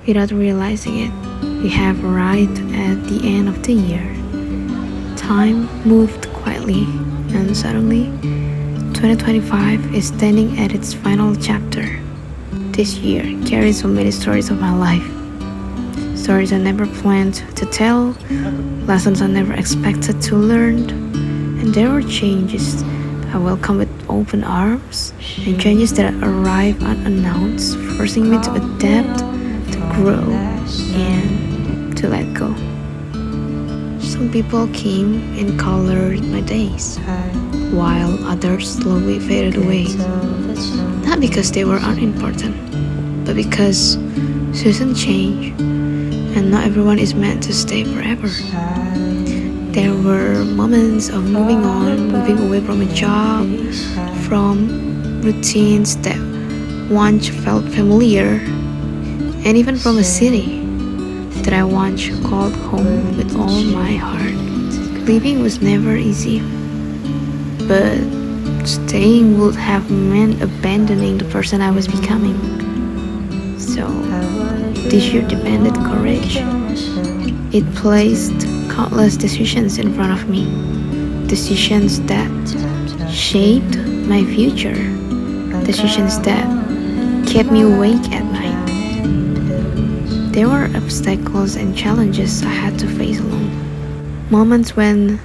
Without realizing it, we have arrived at the end of the year. Time moved quietly, and suddenly, 2025 is standing at its final chapter. This year carries so many stories of my life. Stories I never planned to tell, lessons I never expected to learn, and there were changes I welcome with open arms, and changes that arrive unannounced, forcing me to adapt, to grow, and to let go. Some people came and colored my days, while others slowly faded away. Not because they were unimportant, but because seasons change, and not everyone is meant to stay forever. There were moments of moving on, moving away from a job, from routines that once felt familiar, and even from a city that I once called home with all my heart. Leaving was never easy, but staying would have meant abandoning the person I was becoming. So, this year demanded courage. It placed countless decisions in front of me, decisions that shaped my future, decisions that kept me awake at night. There were obstacles and challenges I had to face alone. Moments when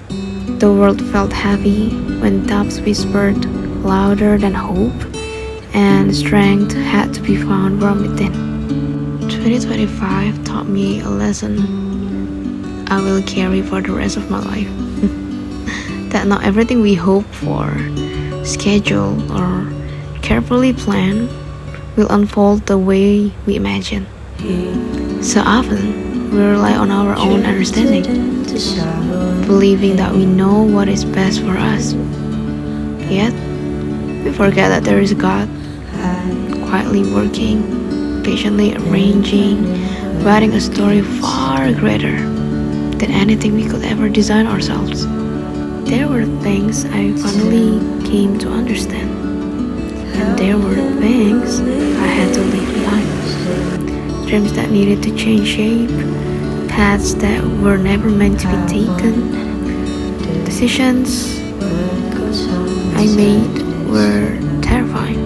the world felt heavy, when doubts whispered louder than hope, and strength had to be found from within. 2025 taught me a lesson I will carry for the rest of my life. That not everything we hope for, schedule, or carefully plan will unfold the way we imagine. So often, we rely on our own understanding, believing that we know what is best for us. Yet, we forget that there is a God, quietly working, patiently arranging, writing a story far greater than anything we could ever design ourselves. There were things I finally came to understand, and there were things I had to leave behind. Dreams that needed to change shape, paths that were never meant to be taken, decisions I made were terrifying.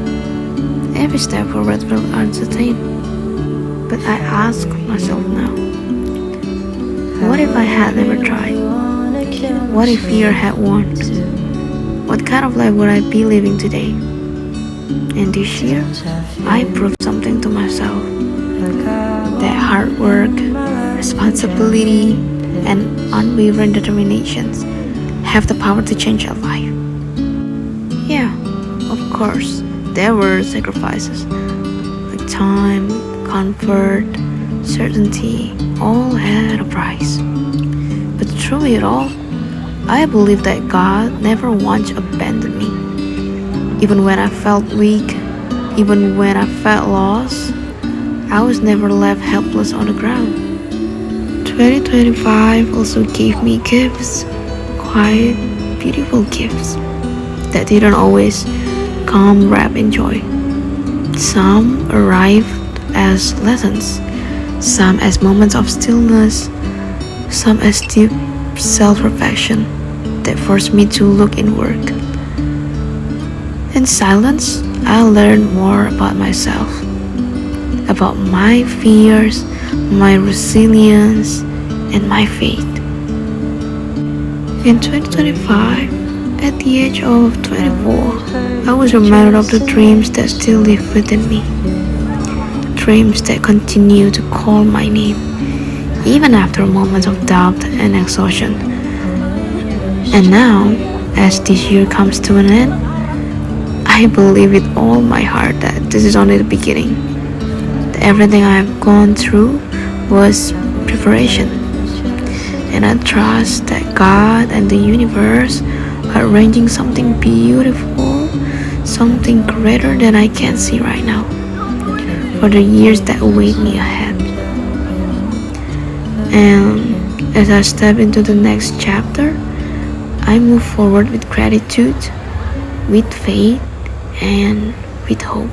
Every step forward felt uncertain. But I ask myself now, what if I had never tried? What if fear had won? What kind of life would I be living today? And this year, I proved something to myself. That hard work, responsibility, and unwavering determinations have the power to change a life. Yeah, of course, there were sacrifices, like time, comfort, certainty, all had a price. But through it all, I believe that God never once abandoned me. Even when I felt weak, even when I felt lost, I was never left helpless on the ground. 2025 also gave me gifts, quiet, beautiful gifts that didn't always come wrapped in joy. Some arrived as lessons, some as moments of stillness, some as deep self-reflection that forced me to look inward. In silence, I learned more about myself, about my fears, my resilience, and my faith. In 2025, at the age of 24, I was reminded of the dreams that still live within me. Dreams that continue to call my name, even after moments of doubt and exhaustion. And now, as this year comes to an end, I believe with all my heart that this is only the beginning. That everything I have gone through was preparation. And I trust that God and the universe are arranging something beautiful, something greater than I can see right now, for the years that await me ahead. And as I step into the next chapter, I move forward with gratitude, with faith, and with hope.